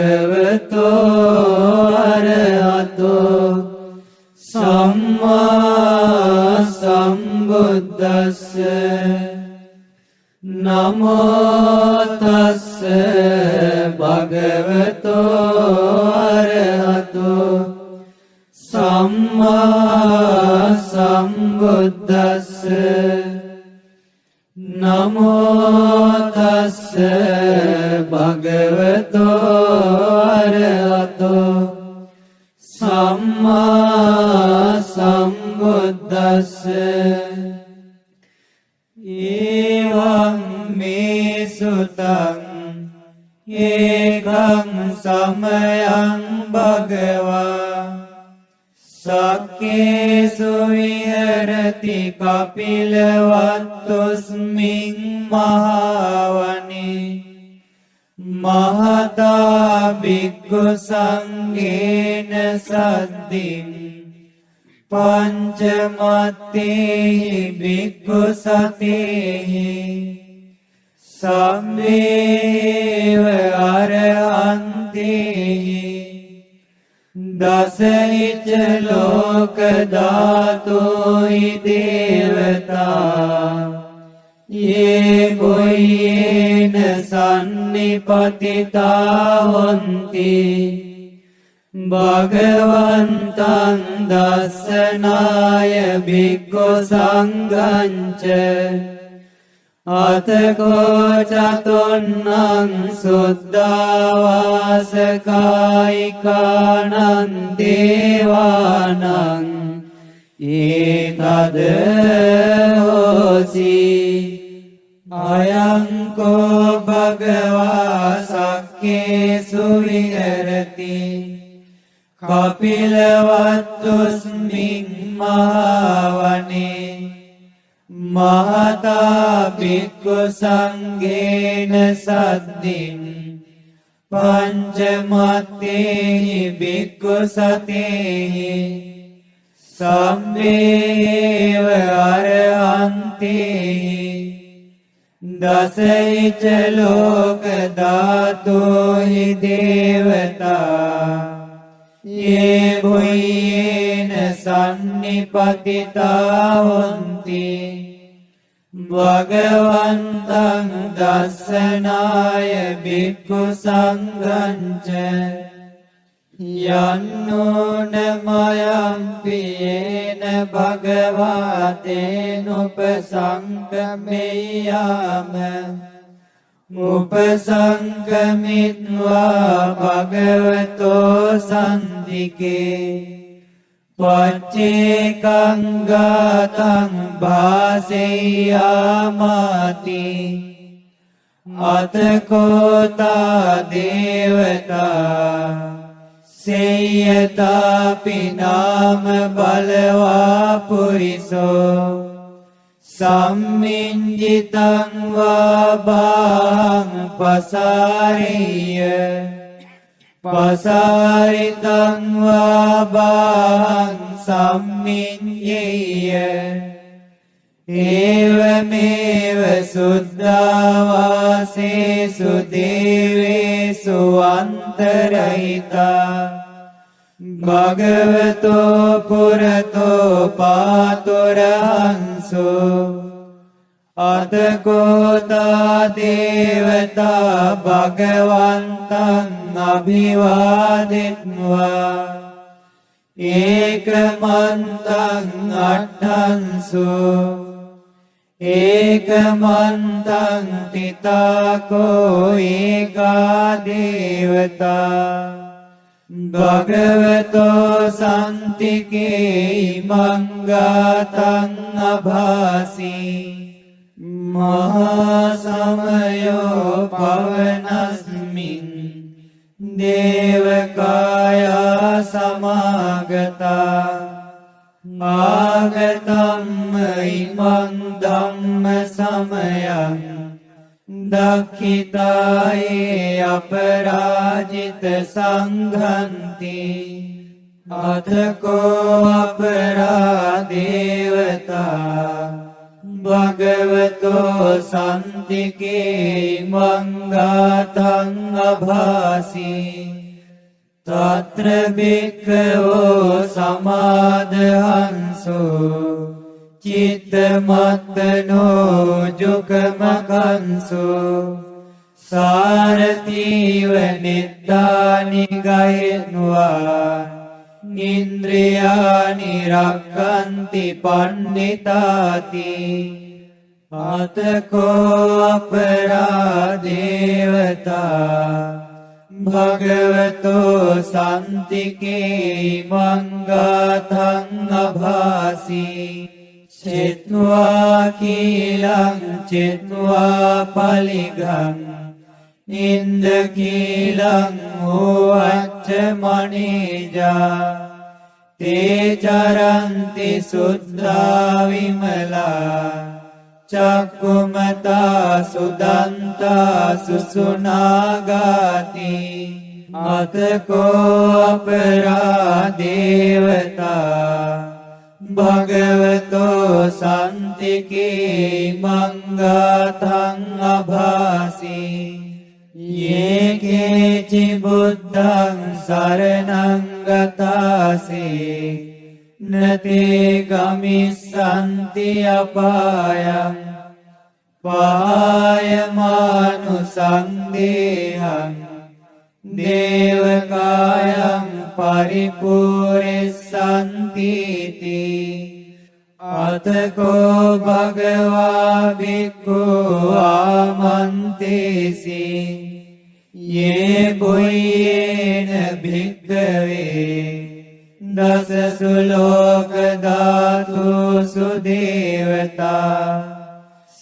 භගවතෝ අරහතෝ සම්මා සම්බුද්දස්ස නමෝ තස්ස භගවතෝ අරහතෝ සම්මා සම්බුද්දස්ස නමෝ තස්ස භගවතෝ අරහතෝ සම්මා සම්බුද්දස්ස එවං මේ සුතං ඒකං සමයං භගවා සක්කේසු විහෙරති කපිලවත්තුස්මින් මහවනේ මහතා භික්ඛු සංඝේන සද්දින් පංචමත්තේහි භික්ඛු සතේහි සම්මේව අරහන්තේහි දසහිච ලෝක ධාතුයි දේවතා යේ ගොයේන සන්නිපතිතා හොන්ති භගවන්තං දස්සනාය භික්ඛු සංඝංච අතකෝ චතුන්නං සුද්ධාවාසකායිකානං දේවානං ඒතද හෝසි අයංකෝ භගවා සක්කේසු විහෙරති කපිලවත්තුස්මින් මහවනේ මහතා භික්ඛු සංඝේන සද්දින් පංචමත්තේහි භික්ඛු සතේහි සම්මේව අරහන්තේහි දසහිච ලෝක ධාතුහි දේවතා යේ භුයේන සන්නිපතිතා හොන්ති භගවන්තං දස්සනාය භික්ඛු සංඝංච යන්නෝන මයං පියේන භගවාතේනුපසංගමෙය්‍යාම උපසංගමිත්වා භගවතෝ සන්දිකේ පච්චේකං ගාතං භාසෙය්‍යාමාති අතකෝතා දේවතා සේයතාපි නාම බලවා පුරිසෝ සම්මිඤ්ජිතං වාබාං පසාරිය පසාරිතං වාබාං සම්මිඤ්ඤේය ඒවමේව සුද්ධාවාසේසු දේවේසු අන්තරහිතා භගවතෝ පුරතෝ පාතුරහංසු අතකෝතා දේවතා භගවන්තං අභිවාදිත්වා ඒකමන්තං අට්ඨංසු ඒකමන්තං තිතාකෝ ඒකා දේවතා භගවතෝ සන්තිකේ මංගාතං අභාසී මහා සමයෝ පවනස්මින් දේවකායා සමාගතා ආගතම්ම ඉමං ධම්ම සමයං දක්ඛිතායේ අපරාජිත සංඝන්ති අතකෝ අපරාදේවතා භගවතෝ සන්තිකේ මංගාතං අභාසී තත්‍ර බික්ඛවෝ සමාදහංසෝ චිත්තමත්තනෝ ජුකමකංසෝ සාරතීව නිත්තානි ගයනුවා ඉන්ද්‍රියානි රක්ඛන්ති පණ්ඩිතාති අතකෝ අපරාදේවතා භගවතෝ සන්තිකේ මංගාතං අභාසී චිත්වා කීලං චිත්වා පලිගං නින්ද කීලං ඕච්ච මනේජා තේ චරන්ති සුද්ධා විමලා චක්කුමතා සුදන්තා සුසුනාගාති අතකෝ අපරාදේවතා භගවතෝ සන්තිකේ මංගාතං අභාසී යේකේචි බුද්ධං සරණං ගතාසේ නතේ ගමිස්සන්ති අපායං පායමානුසංදේහං දේවකායං පරිපූර්ණසන්තිති අතකෝ භගවා භික්ඛු ආමන්තේසි යේ බුයේන භික්ඛවේ දසසු ලෝක ධාතුසු දේවතා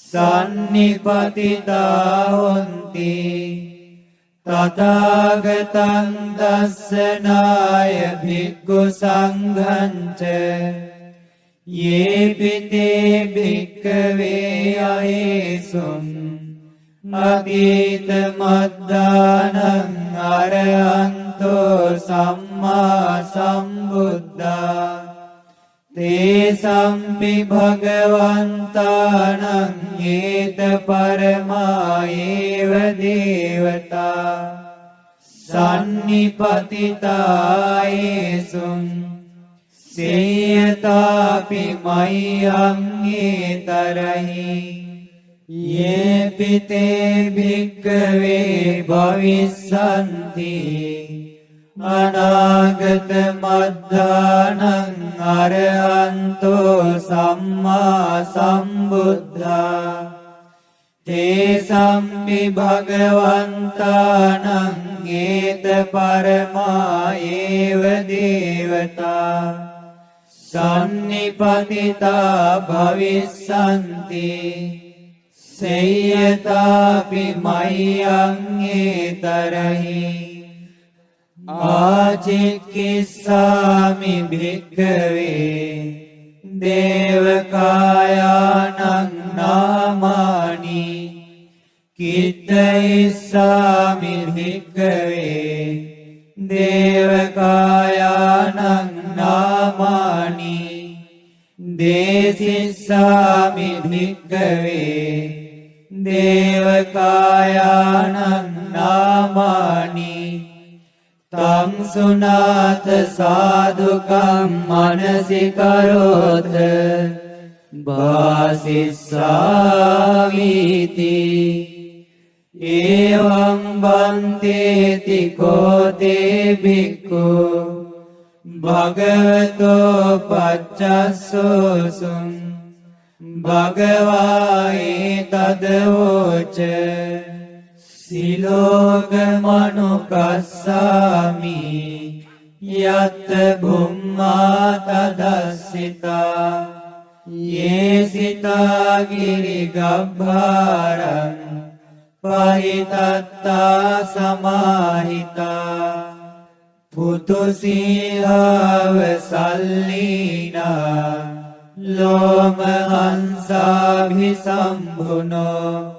සන්නිපතිතා හොන්ති තථාගතං දස්සනාය භික්ඛු සංඝංච යේපිතේ භික්ඛවේ අහේසුං අතීත මද්දානං අරහන්තෝ සම්මා සම්බුද්ධා තේ සම්පි භගවන්තානං ඒත පරමායේව දේවතා සන්නිපතිතායේසුං සේයතාපි මය්‍යං ඒතරහි යේපිතේ භික්ඛවේ භවිස්සන්ති අනාගත මද්දානං අරහන්තෝ සම්මා සම්බුද්ධා තේ සම්පි භගවන්තානං ඒත පරමායේව දේවතා සන්නිපතිතා භවිස්සන්ති සේයතාපි මය්‍යං ඒතරහි ආචික්ඛිස්සාමි භික්ඛවේ දේවකායානං නාමානි කිත්තයිස්සාමි භික්ඛවේ දේවකායානං නාමානි දේසිස්සාමි භික්ඛවේ දේවකායානං නාමානි තං සුනාත සාදුකම් මනසිකරෝත වාසිස්සාවිති එවං බන්තේති කෝතේ භික්ඛු භගවතෝ පච්චස්සෝසුං භගවායේ තදවෝච සිලෝකමනුකස්සාමි යත් භුම්මා තදස්සිතා යේසිතා ගිරිගබ්භාරං පරිතත්තා සමාහිතා පුතුසීහාව සල්ලීනා ලෝමහංසාභිසම්භුනෝ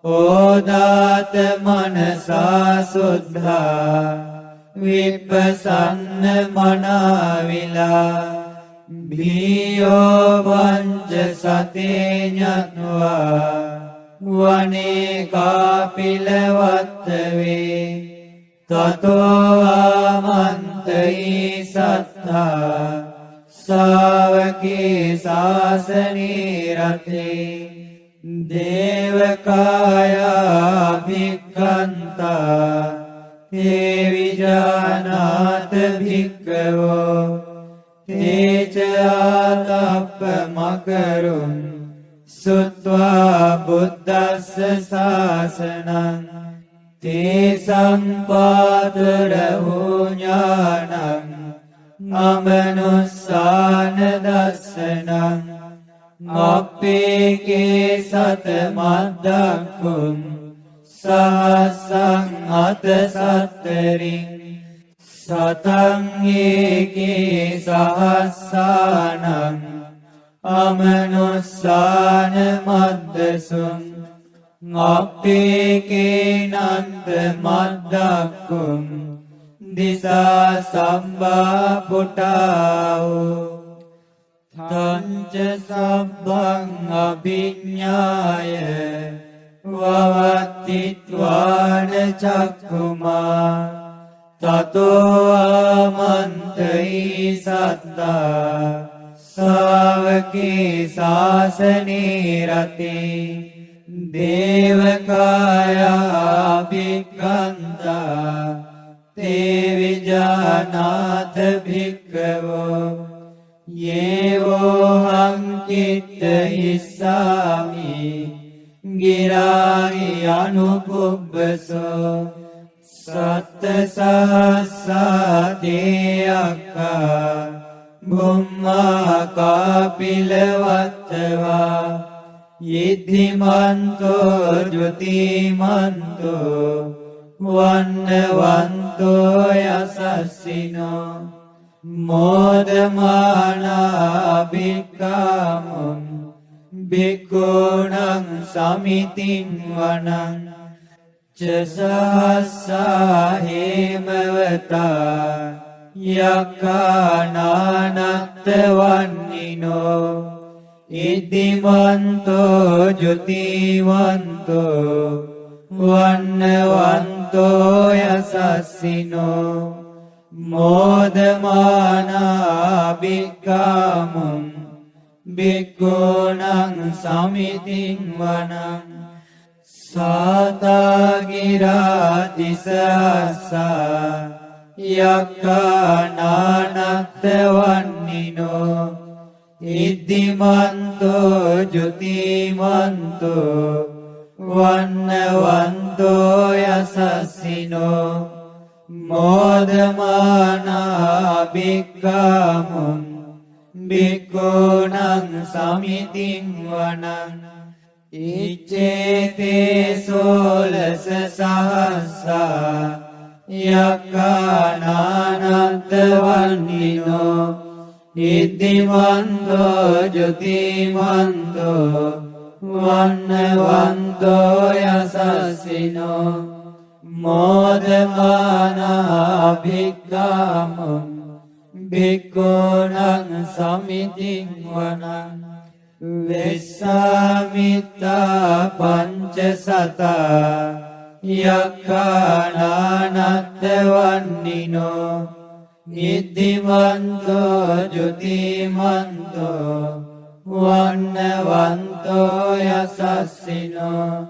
ඕදාත මනසා සුද්ධා විපසන්න මනාවිලා භීයෝ පංච සතේ ඤත්වා වනේ කාපිලවත්තවේ තතෝ ආමන්තයි සත්තා ශාවකේ ශාසනේ රතේ දේවකායා භික්ඛන්තා තේ විජානාත භික්ඛවෝ තේච ආතප්ප මකරුන් සුත්වා බුද්දස්ස ශාසනං තේ සම්පාතරෝ ඥානං අමනුස්සාන දස්සනං අපේකේ සත මද්දක්කුම් සහසං අත සත්තරින් සතං ඒකේ සහස්සානං අමනුස්සාන මද්දසුං අපේකේ නන්ද මද්දක්කුම් දිසා සම්බා පුටාවෝ තංච සබ්බං අභිඤ්ඤාය වවත්තිත්වාන චක්ඛුමා තතෝ ආමන්තයි සත්තා ශාවකේ ශාසනේ රතේ දේවකායා භික්ඛන්තා තේ විජානාත භික්ඛවෝ යේවෝ හංකිත්ත ඉස්සාමි ගිරාහි අනුපුබ්බසෝ සත්ත සහස්සා දේයක්ඛා බුම්මා කාපිලවත්තවා යෙද්ධිමන්තෝ ජ්‍යොතිමන්තෝ වන්නවන්තෝ යසස්සිනෝ මෝදමානා භික්ඛාමුං භික්ඛූණං සමිතින් වනං ච සහස්සා හේමවතා යක්ඛානානත්ත වන්නිනෝ ඉද්ධිමන්තෝ ජ්‍යොතිමන්තෝ වන්නවන්තෝ යසස්සිනෝ මෝදමානා භික්ඛාමුං භික්ඛූණං සමිතින් වනං සාතා ගිරාති සහස්සා යක්ඛානානත්ත වන්නිනෝ ඉද්ධිමන්තෝ ජ්‍යොතිමන්තෝ වන්නවන්තෝ යසස්සිනෝ මෝදමානා භික්ඛාමුං භික්ඛූණං සමිතින් වනං ඉච්ඡේතේ සෝලස සහස්සා යක්ඛානානත්ත වන්නිනෝ ඉද්ධිමන්තෝ ජ්‍යොතිමන්තෝ වන්නවන්තෝ යසස්සිනෝ මෝදමානා භික්ඛාමුං භික්ඛූණං සමිතින් වනං වෙස්සාමිත්තා පංච සතා යක්ඛානානත්ත වන්නිනෝ ඉද්ධිමන්තෝ ජ්‍යොතිමන්තෝ වන්නවන්තෝ යසස්සිනෝ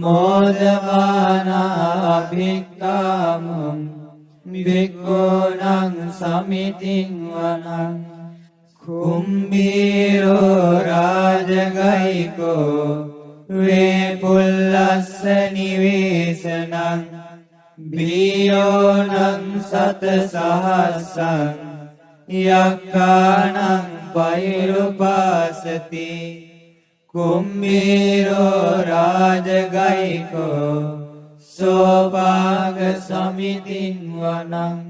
මෝදමානා භික්ඛාමුං භික්ඛූණං සමිතින් වනං කුම්භීරෝ රාජගයිකෝ වේපුල්ලස්ස නිවේසනං භීයෝනං සත සහස්සං යක්ඛානං පෛරුපාසති කුම්භීරෝ රාජගයිකෝ සෝපාග සමිතින් වනං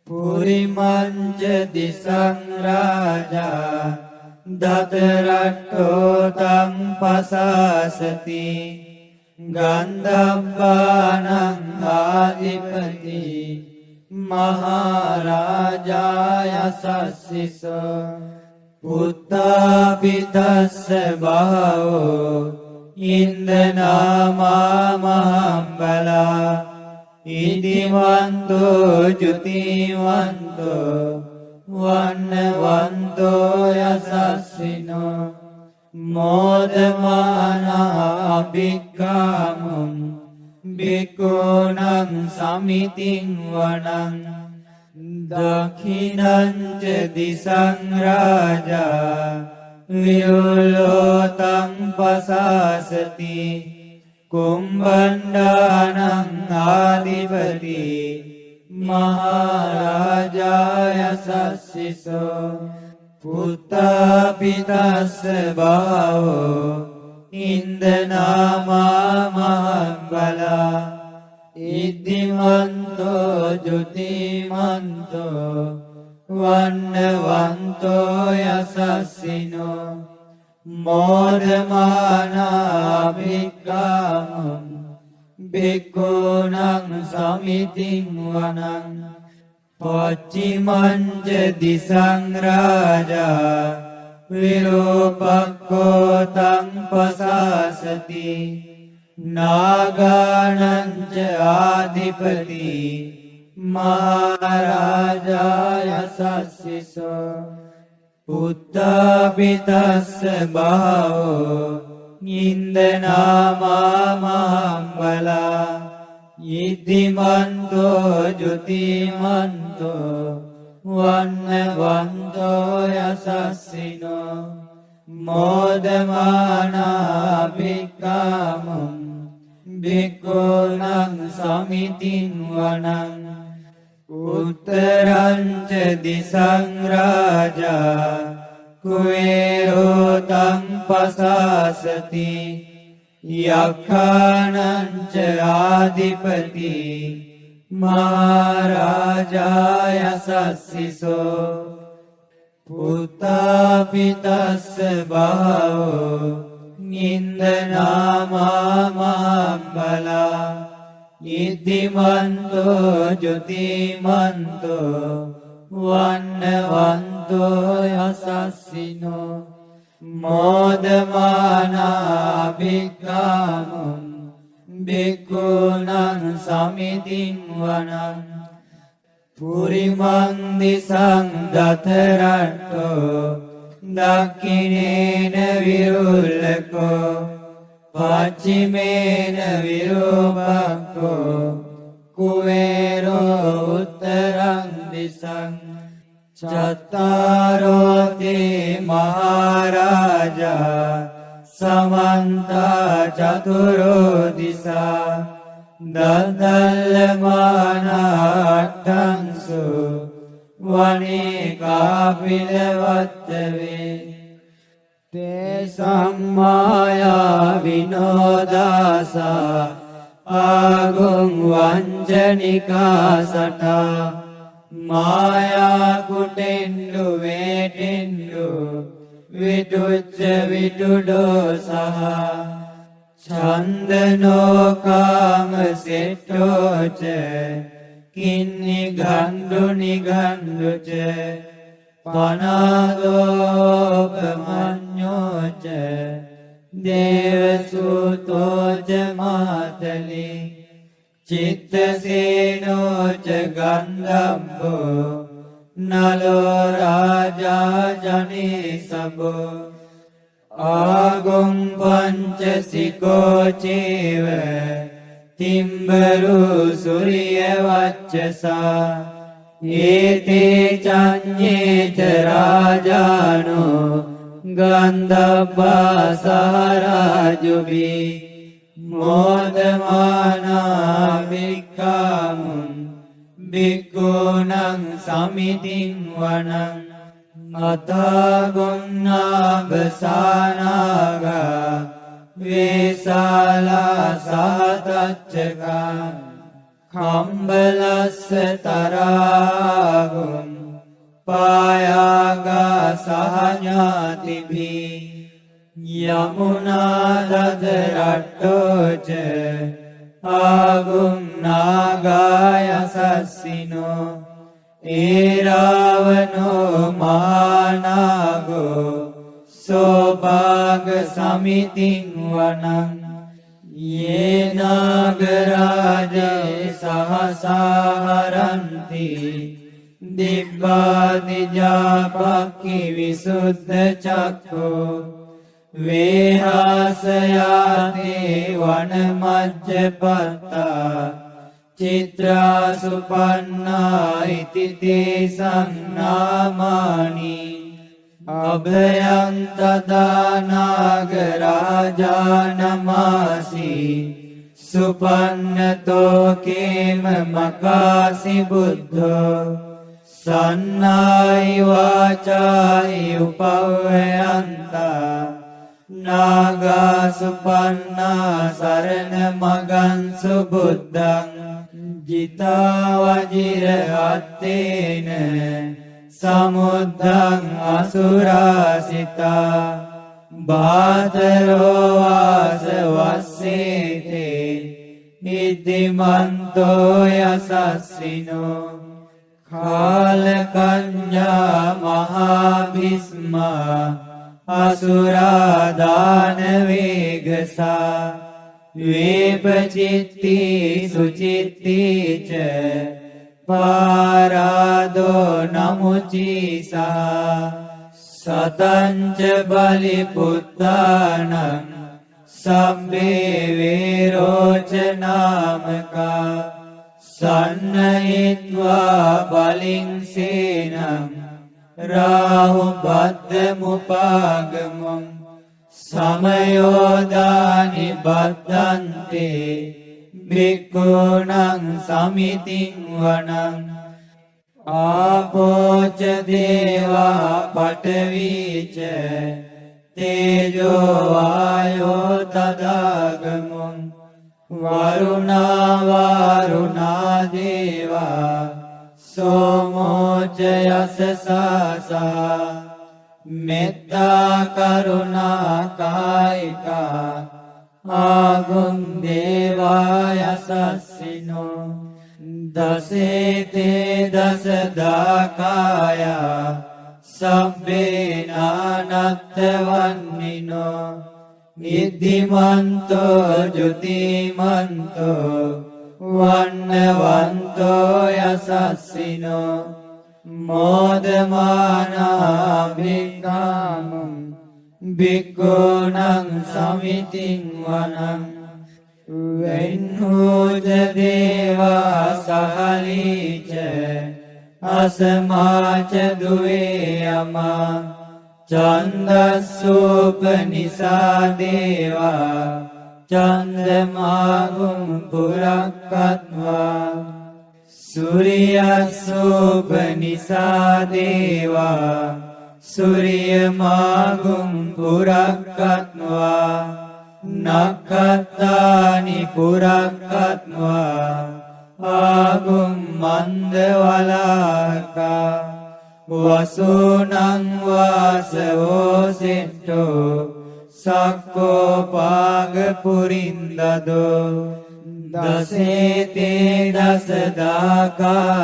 පුරිමංච දිසං රාජා දතරට්ඨෝ තං පසාසති ගන්ධබ්බානං ආදිපති महाराजाय सस्सिसो पुत्तापितस्य बहवो इंद्रनामा महाबला इदिवन्तो जुतिवन्तो वन्नवन्तो यशस्विनो मोदमाना अभिक्कामुं भिक्खूनं समितिं वनं दक्षिणं च दिशं राजा विरुलोतं पशासति कुम्भण्डानं आधिपति महाराजाय सस्सिसो पुत्तापितस्य बहवो इंद्रनामा महाबला इद्धिमन्तो जुतिमन्तो वन्नवन्तो यशस्विनो मोदमाना भिक्खामुं भिक्खूनं समितिं वनं पश्चिमं च दिशं राजा विरूपको तं पशासति नागानं च आधिपति महाराजाय सस्सिसो पुत्तापितस्य बहवो इंद्रनामा महाबला इद्धिमन्तो जुतिमन्तो वन्नवन्तो यशस्विनो मोदमाना भिक्खामुं भिक्खूनं समितिं वनं उत्तरं च दिशं राजा कुबेरो तं पशासति यक्षाणां च आधिपति महाराजाय सस्सिसो पुत्तापितस्य बहवो इंद्रनामा महाबला इद्धिमन्तो जुतिमन्तो वन्नवन्तो यशस्विनो मोदमाना भिक्खामुं भिक्खूनं समितिं वनं पुरीमं दिशं दतरट्टो दक्षिणेन विरुल्लको पश्चिमेन विरूपको कुबेरो उत्तरं दिशं चत्वारो ते महाराजा समन्ता चतुरो दिशा ददल्यमाना अट्टंसु वने कापिलवत्तवे तेषां माया विनोदासा आगुं वञ्चनिका सटा माया कुटेन्दु वेटेन्दु विटुच्च विटुडो सह छन्दनो कामसेट्टो च किन्निघण्डु निघण्डु च पनादोपमन्यो च देवसूतो च मातलि चित्तसेनो च गन्धर्वो नलो राजा जनेशवो आगुं पञ्चसिको चैव तिम्बरु सूर्यवक्षसा एते चान्ये च राजानो गन्धर्वासाराजुभिः मोदमाना भिक्खामुं भिक्खूनं समितिं वनं अथागुन्नागसानागा वेशाला सहतच्चका खम्बलस्य तरागुं पायागा सहज्ञातिभिः यमुना ददरट्टो च आगुं नागाय යසස්සිනෝ ඒරාවනෝ මානාගෝ සෝභාග සමිතින් වනං යේ නාගරාජේ සහසාහරන්ති දිබ්බාදිජාපක්ඛි විසුද්ධ චක්ඛෝ වේහාසයාතේ වනමජ්ජපත්තා චිත්‍රා සුපන්නා ඉති තේසං නාමානි අභයං තදා නාගරාජානමාසි සුපන්නතෝ කේම මකාසි බුද්ධෝ සන්නායි වාචායි උපව්වයන්තා නාගා සුපන්නා සරණ මගං සුබුද්ධං ජිතා වජිර අත්තේන සමුද්ධං අසුරාසිතා බාතරෝ වාස වස්සේතේ ඉද්දිමන්තෝ යසස්සිනෝ කාලකඤ්ඤා මහාභිස්මා අසුරාදාන වේගසා වේපචිත්ති සුචිත්තිච පාරාදෝ නමුචීසා සතංච බලි පුත්තානං සම්බේ වේරෝච නාමකා සන්නහිත්වා බලින් සේනං රාහු බද්දමුපාගමං සමයෝදානි බද්දන්තේ භික්ඛූණං සමිතින් වනං ආපෝච දේවා පඨවිච තේජෝ වායෝ තදාගමුං වරුණා වරුණා දේවා සෝමෝච යසසසා මෙත්තා කරුණා කායිකා ආගුම් දේවා යසස්සිනෝ දසේතේ දසදාකායා සබ්බේ නානත්ත වන්නිනෝ ඉද්ධිමන්තෝ ජුතිමන්තෝ වන්නවන්තෝ යසස්සිනෝ මෝදමානා භික්ඛාමුං භික්ඛූණං සමිතින් වනං වෙන්නෝජ දේවා සහලීච අසමාච දුවේ යමා චන්දස්සෝපනිසා දේවා චන්දමාගුම් පුරක්කත්වා සූරියස්සෝපනිසා දේවා සූරියමාගුම් පුරක්කත්වා නක්ඛත්තානි පුරක්කත්වා ආගුම් මන්දවලාකා වසෝනං වාසවෝ සෙට්ටෝ සක්කෝ පාග පුරින්දදෝ දසේතේ දසදාකායා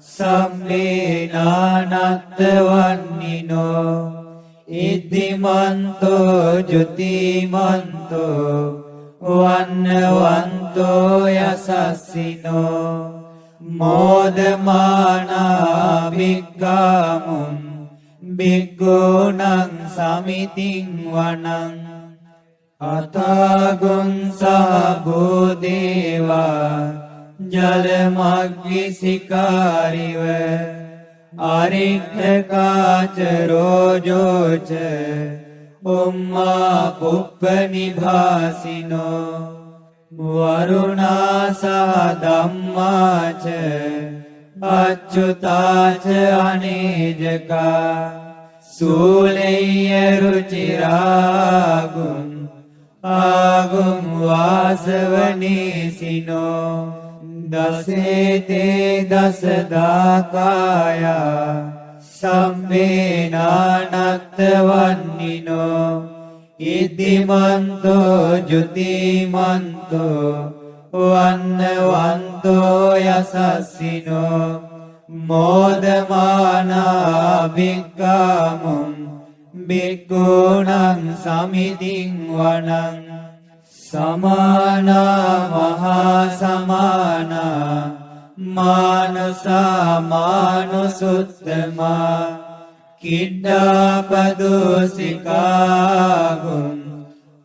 සම්මේ නානත්ත වන්නිනෝ ඉද්ධිමන්තෝ ජුතිමන්තෝ වන්නවන්තෝ යසස්සිනෝ මෝදමානා භික්ඛාමුං භික්ඛූණං සමිතින් වනං අතාගුං සබ්බෝදේවා ජලමග්ගිසිකාරිව අරික්ඛකාච රෝජෝච උම්මා පුප්ප නිභාසිනෝ වරුණා සහ ධම්මාච අච්චුතාච අනේජකා සූලෙය්‍ය රුචිරාගුම් ආගුම් වාසවනීසිනෝ දසේතේ දසදාකායා සම්මේ නානත්ත වන්නිනෝ ඉද්ධිමන්තෝ ජුතිමන්තෝ වන්නවන්තෝ යසස්සිනෝ මෝදමානා භික්ඛාමුං භික්ඛූණං සමිතින් වනං සමානා මහා සමානා මානසා මානුසුත්තමා කිඩ්ඩාපදෝසිකාගුම්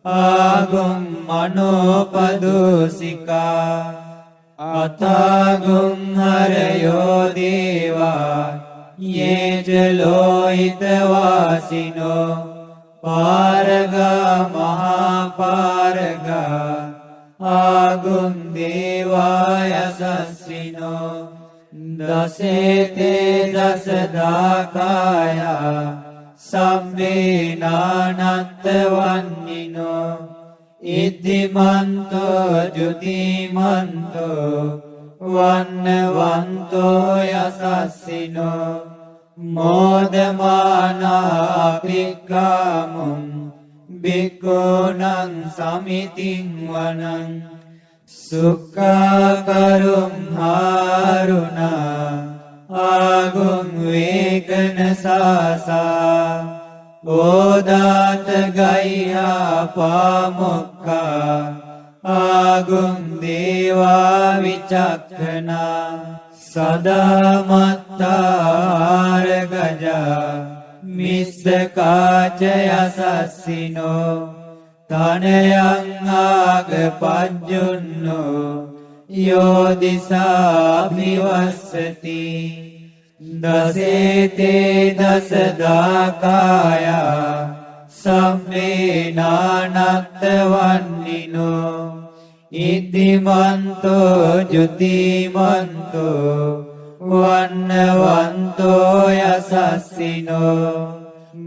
ආගුම් මනෝපදෝසිකා අතාගුම් හරයෝ දේවා යේජ ලෝහිතවාසිනෝ පාරගා මහාපාරගා ආගුම් දේවායසස්සිනෝ දසේතේ දසදාකායා සම්මේනානත්ත වන්නිනෝ ඉද්ධිමන්තෝ ජුතිමන්තෝ වන්නවන්තෝ යසස්සිනෝ මෝදමානා භික්ඛාමුං භික්ඛූණං සමිතින් වනං සුඛාකරුම් හාරුණා ආගුම් වේකන සාසා ඕදාත ගයිහා පාමොක්කා ආගුම් දේවා විචක්ඛනා සදාමත්තාර ගජා මිස්සකාච යසස්සිනෝ තනයං ආග පජ්ජුන්නෝ යෝදිසාභිවස්සති දසේතේ දසදාකායා සම්මේනානත්ත වන්නිනෝ ඉද්ධිමන්තෝ ජුතිමන්තෝ වන්නවන්තෝ යසස්සිනෝ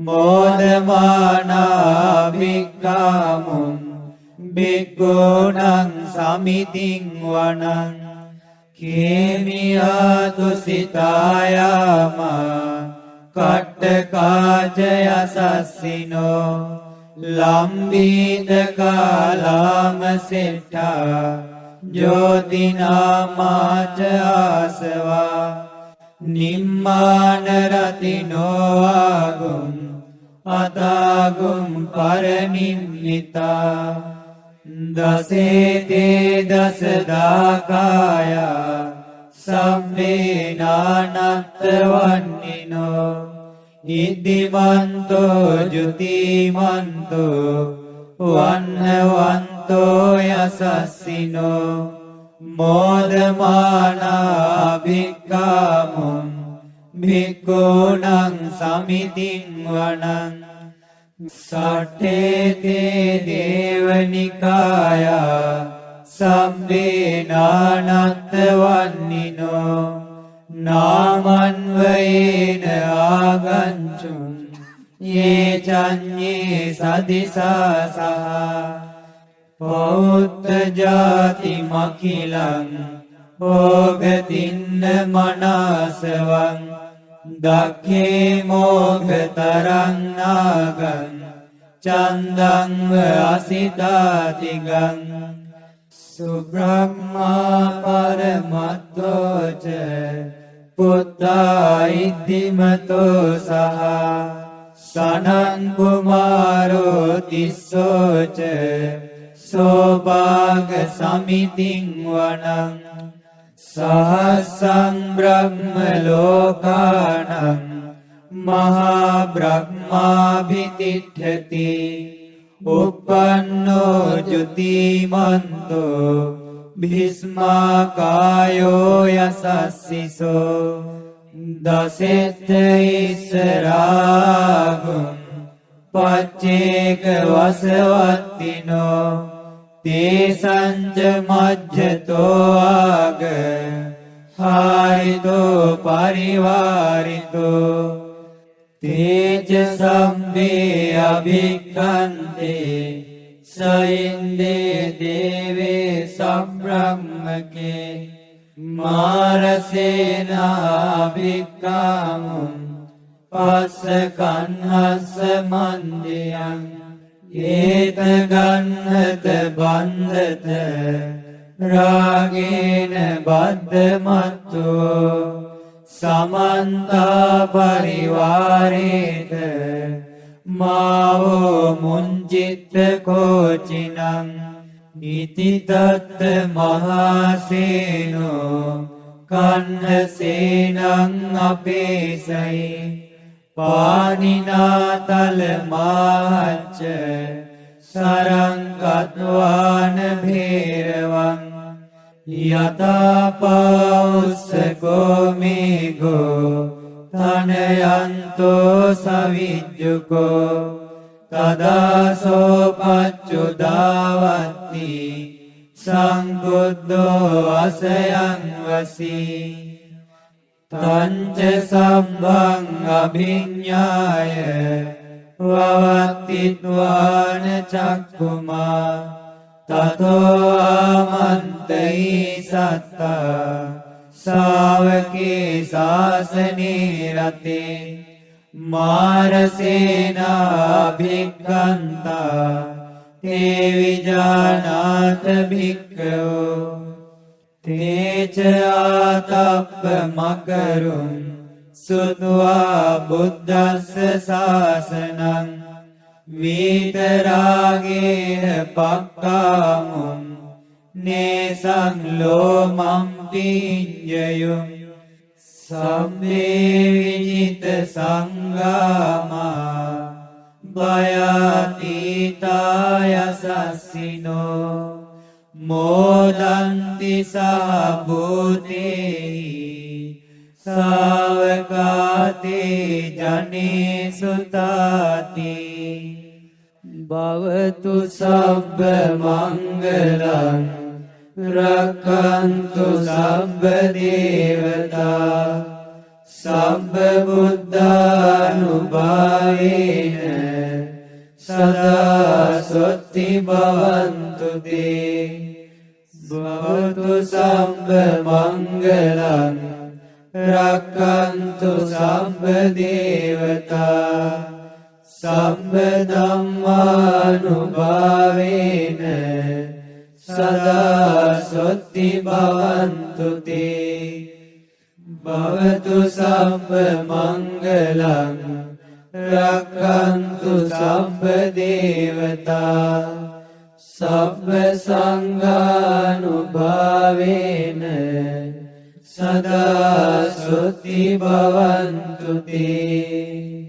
මෝදමානා භික්ඛාමුං භික්ඛූණං සමිතින් වනං කේමියාතු සිතායාමා කට්ඨකාච යසස්සිනෝ ලම්බීත කාලාම සෙට්ඨා ජෝතිනාමාච ආසවා නිම්මාන රතිනෝ ආගුම් අතාගුම් පරනිම්මිතා දසේතේ දසදාකායා සම්මේනානත්ත වන්නිනෝ ඉද්ධිමන්තෝ ජුතිමන්තෝ වන්නවන්තෝ යසස්සිනෝ මෝදමානා භික්ඛාමුං භික්ඛූණං සමිතින් වනං සට්ඨේතේ දේවනිකායා සම්මේනානත්ත වන්නිනෝ නාමන්වයේන ආගංචුං යේ චඤ්ඤේ සදිසා සහ පෞත්ත ජාති මකිලං ඕගතින්න මනසවං දක්ඛේ මෝගතරං නාගං චන්දං අසිතාතිගං සුබ්‍රහ්මා පරමත්තෝච පුත්තා ඉද්ධිමතෝ සහ සනං කුමාරෝ තිස්සෝච සෝභාග සමිතින් වනං සහස්සං බ්‍රහ්ම ලෝකානං මහා බ්‍රහ්මාභිතිට්ඨති uppannෝ ජුතිමන්තෝ භිස්මා කායෝ යසස්සිසෝ දසෙත්ත ඉස්සරාගුම් පච්චේක වසවත්තිනෝ තේසංච මජ්ජතෝ ආග හාරිතෝ පරිවාරිතෝ තේජ සම්බේ අභික්ඛන්තේ සයින්දේ දේවේ සම්බ්‍රහ්මකේ මාරසේනා භික්ඛාමුං පස්ස කන්හස්ස මන්දියං ඒත ගන්නත බන්ධත රාගේන බද්ධමත්තෝ සමන්තා පරිවාරේත මාවෝ මුංචිත්ත කෝචිනං ඉති තත්ත මහාසේනෝ කන්නසේනං අපේසයි පානිනාතල මාච්ච සරංගත්වාන භේරවං යතාපාඋස්සකෝ මේඝෝ තනයන්තෝ සවිජ්ජුකෝ තදාසෝ පච්චුදාවත්ති සංකුද්ධෝ අසයං වසී තංච සම්භං අභිඤ්ඤාය වවත්තිත්වාන චක්කුමා තතෝ ආමන්තයි සත්තා ශාවකේ ශාසනේ රතේ මාරසේනා භික්ඛන්තා තේ විජානාත භික්ඛවෝ තේච ආතප්ප මකරුං සුත්වා බුද්දස්ස ශාසනං විතරාගේන පක්ඛාමුං නේසං ලෝමං පිඤ්ඤයුං සම්මේ විජිත සංගාමා භයාතීතායසස්සිනෝ මෝදන්ති සාභූතේහි සාවකාතේ ජනේ සුතාති භවතු සබ්බ මංගලං රක්ඛන්තු සබ්බ දේවතා සබ්බ බුද්ධානුභාවේන සදා සොත්ති භවන්තු තේ භවතු සබ්බ මංගලං රක්ඛන්තු සබ්බ දේවතා සබ්බ ධම්මානුභාවේන සදා සොත්ති භවන්තු තේ භවතු සබ්බ මංගලං රක්ඛන්තු සබ්බ දේවතා සබ්බ සංඝානුභාවේන සදා සොත්ති භවන්තු තේ